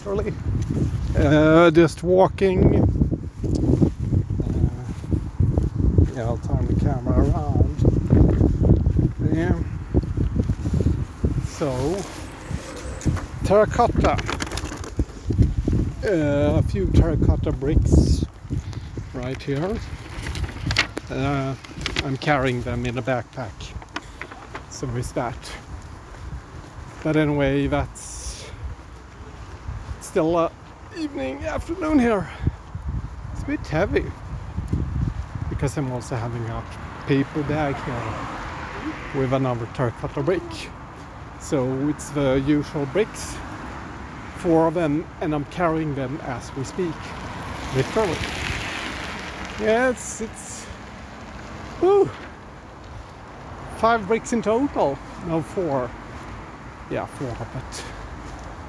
actually. Just walking. Yeah, I'll turn the camera around. Yeah. So, terracotta. A few terracotta bricks right here. I'm carrying them in a backpack. So is that. But anyway, that's still evening, afternoon here. It's a bit heavy because I'm also having a paper bag here with another terracotta brick. So it's the usual bricks, 4 of them, and I'm carrying them as we speak, literally. Yeah, it's woo, 5 bricks in total. No, 4. Yeah, 4, but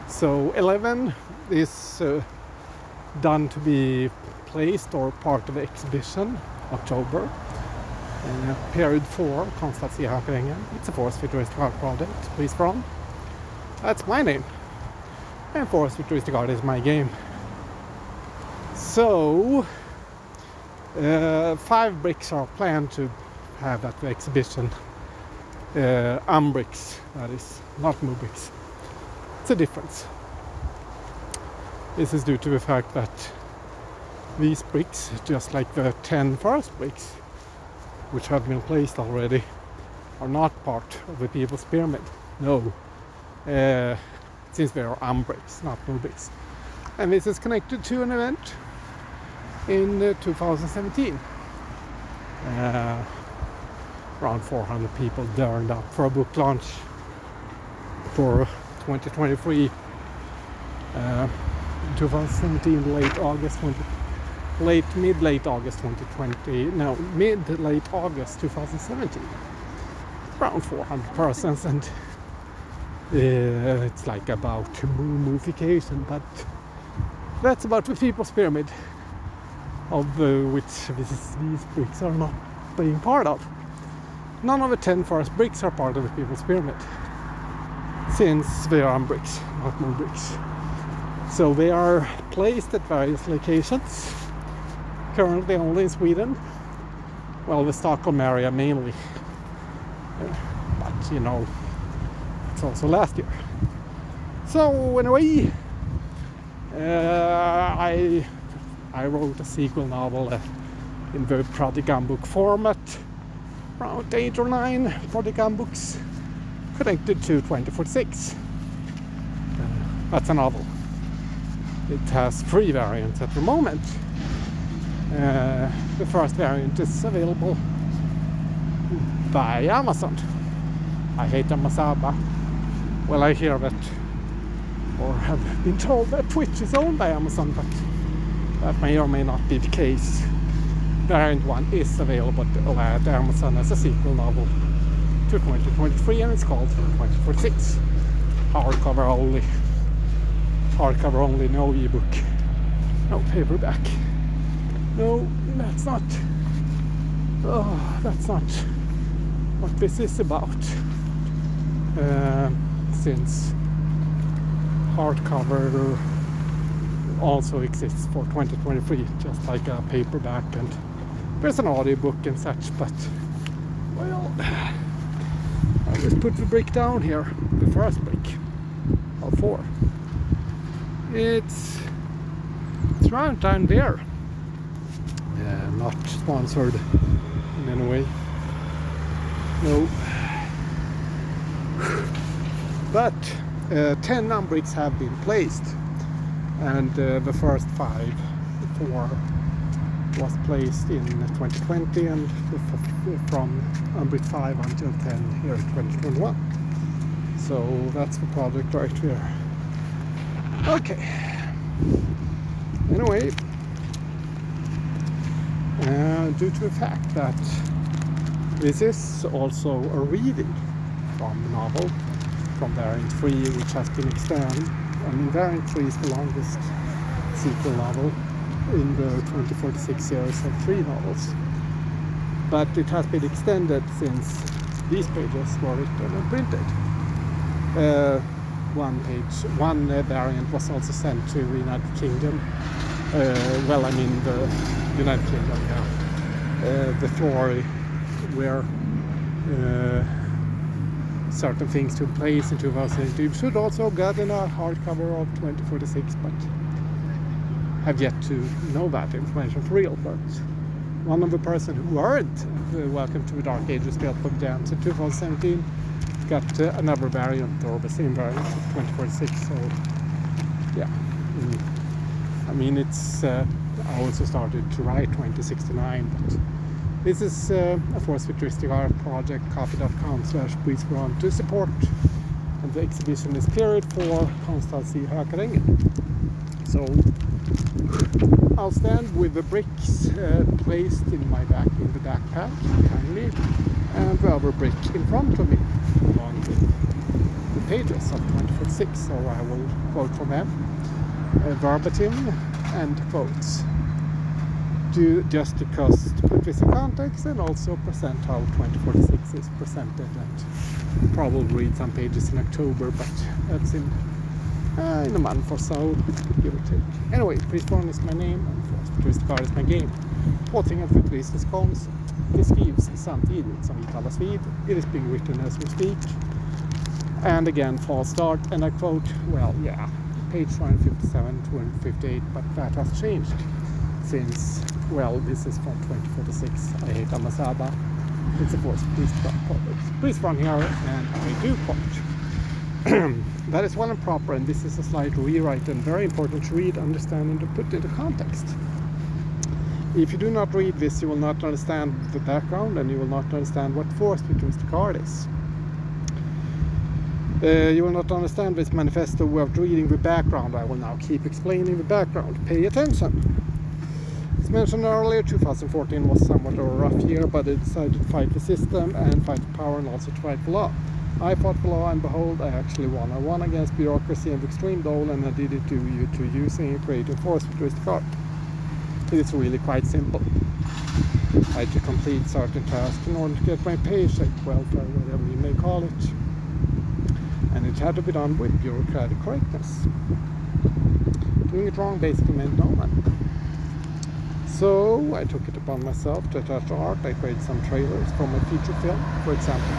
so 11 is done to be placed or part of the exhibition, October. Period 4, Hallonbergen. It's a forest futuristic art project, Pries Verhon. That's my name. And forest futuristic art is my game. So, 5 bricks are planned to have at the exhibition. Umbricks, that is, not umbricks. It's a difference. This is due to the fact that these bricks, just like the 10 first bricks, which have been placed already, are not part of the People's Pyramid. No, since they are umbricks, not umbricks. And this is connected to an event in 2017. Around 400 people turned up for a book launch for 2023. 2017, late August 2020. Mid-late August 2020, no, mid-late August 2017. Around 400 persons, and it's like about moonification, but that's about the People's Pyramid, of which these bricks are not being part of. None of the 10 first bricks are part of the People's Pyramid, since they are umbricks, not moonbricks. So they are placed at various locations. Currently only in Sweden, well, the Stockholm area mainly, but you know, it's also last year. So anyway, I wrote a sequel novel in the project book format, around 8 or 9 project books connected to 2046. That's a novel. It has 3 variants at the moment. The first variant is available by Amazon. ihateamazaba. Well, I hear that, or have been told that Twitch is owned by Amazon, but that may or may not be the case. Variant 1 is available at Amazon as a sequel novel to 2023, and it's called 2046. Hardcover only. Hardcover only, no ebook, no paperback. No, that's not. Oh, that's not what this is about. Since hardcover also exists for 2023, just like a paperback, and there's an audiobook and such. But well, I just put the brick down here, the first brick of 4. It's right down there. Not sponsored in any way. No. But 10 umbricks have been placed, and the first 4 was placed in 2020, and from umbrick 5 until 10 here in 2021. So that's the project right here. Okay. Anyway, due to the fact that this is also a reading from the novel, from variant 3, which has been extended. I mean, variant 3 is the longest sequel novel in the 2046 series of 3 novels, but it has been extended since these pages were written and printed. one variant was also sent to the United Kingdom. Well, I mean the United Kingdom, yeah. The floor where certain things took place in 2018. You should also get in a hardcover of 2046, but have yet to know that information for real. But one of the person who heard Welcome to the Dark Ages Steelbook Jams in 2017 got another variant, or the same variant of 2046. So yeah, I mean, it's I also started to write 2069, but this is a Force Futuristic Art project, copy.com/Pries Verhon, to support the exhibition this period for Konsthalls Ihateamazaba. So I'll stand with the bricks placed in the backpack behind me, and the other brick in front of me along with the pages of 2046. So I will quote from them verbatim and quotes, just because to put this in context and also present how 2046 is presented, and probably read some pages in October, but that's in a month or so, give or take. Anyway, Pries Verhon is my name and Force Futuristic Art is my game. Påtvingat futuristisk konst beskrivs samtidigt som vi kallas vid. It is being written as we speak. And again, false start, and I quote, well, yeah, page 157, 258, but that has changed since, well, this is from 2046, ihateamazaba. It's a Force Futuristic Art project. Pries Verhon here, and I do quote. That is well and proper, and this is a slight rewrite and very important to read, understand, and to put into context. If you do not read this, you will not understand the background, and you will not understand what Force Futuristic Art is. You will not understand this manifesto without reading the background. I will now keep explaining the background. Pay attention. As mentioned earlier, 2014 was somewhat a rough year, but I decided to fight the system and fight the power, and also to fight the law. I fought the law, and behold, I actually won. I won against bureaucracy and extreme dole, and I did it due to using and creating Force Futuristic Art. It is really quite simple. I had to complete certain tasks in order to get my paycheck, welfare, whatever you may call it. And it had to be done with bureaucratic correctness. Doing it wrong basically meant no money. So I took it upon myself to attach art. I created some trailers from a feature film, for example.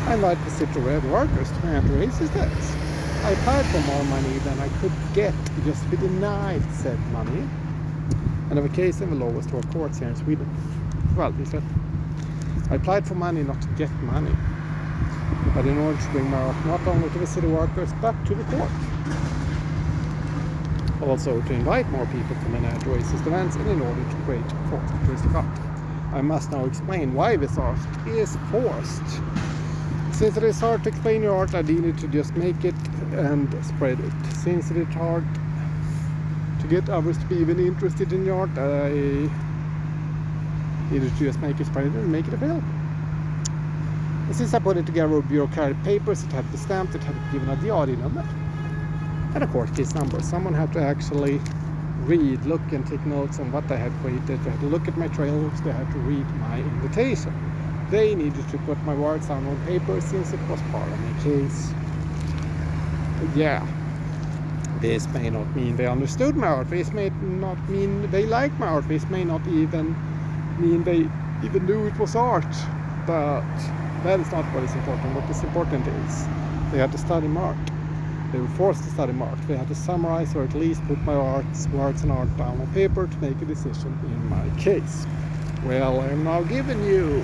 I invited the city red workers to hand raises debts. I applied for more money than I could get, just to be denied said money. And have a case in the lowest of courts here in Sweden. Well, he said, I applied for money not to get money, but in order to bring my art not only to the city workers, but to the court. Also to invite more people to come and add racist events, and in order to create Force Futuristic Art. I must now explain why this art is forced. Since it is hard to explain your art, I needed to just make it and spread it. Since it is hard to get others to be even interested in your art, I needed to just make it, spread it, and make it available. And since I put it together with bureaucratic papers, it had to be stamped, it had to be given a DAD number, and a court case number. Someone had to actually read, look, and take notes on what I had created. They had to look at my trailers, they had to read my invitation. They needed to put my words down on paper since it was part of my case. Yeah, this may not mean they understood my art, this may not mean they liked my art, this may not even mean they even knew it was art, but that is not what is important. What is important is they had to study Mark. They were forced to study Mark. They had to summarize, or at least put my words and art down on paper to make a decision in my case. Well, I am now giving you,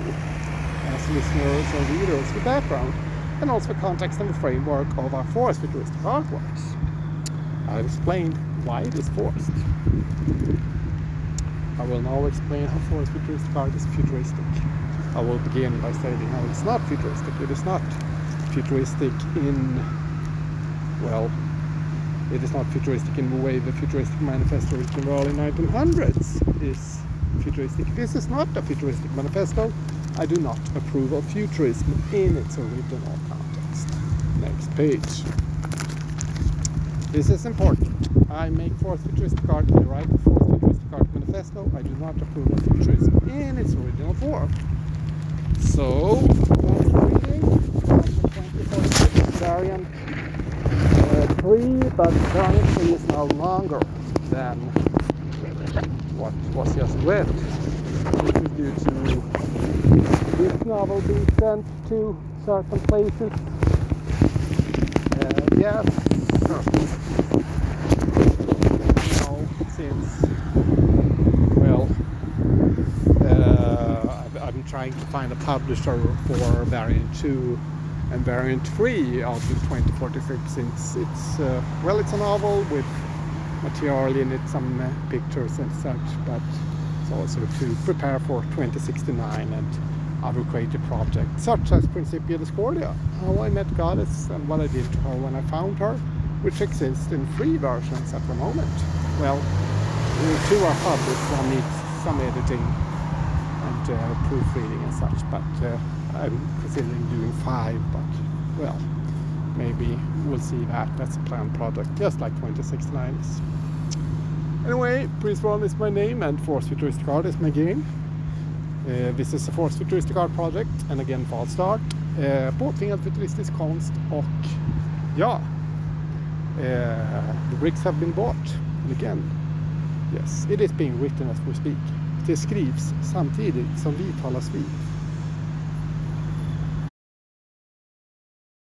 as listeners or readers, the background and also the context and the framework of our Force Futuristic artworks. I've explained why it is forced. I will now explain how Force Futuristic art is futuristic. I will begin by stating how it's not futuristic. It is not futuristic in, well, it is not futuristic in the way the futuristic manifesto written in the early 1900s is futuristic. This is not a futuristic manifesto. I do not approve of futurism in its original context. Next page. This is important. I make Force Futuristic art, I write the Force Futuristic art manifesto. I do not approve of futurism in its original form. So, that's reading from the 2046 variant 3, but variant 3 is now longer than what was just read. This is due to this novel being sent to certain places. Yes, since, well, I'm trying to find a publisher for variant 2 and variant 3 out in 2046, since it's, well, it's a novel with material in it, some pictures and such, but it's also to prepare for 2069 and other creative projects, such as Principia Discordia, how I met Goddess and what I did to her when I found her, which exists in 3 versions at the moment. Well, 2 are published, one needs some editing and proofreading and such, but I'm considering doing 5, but well, maybe we'll see that. That's a planned project, just like 2069 is. Anyway, Pries Verhon is my name and Force Futuristic Art is my game. This is a Force Futuristic Art project, and again Valstart. Påtvingad futuristisk konst, och ja, the bricks have been bought. And again, yes, it is being written as we speak. Det skrivs samtidigt som vi talas vid.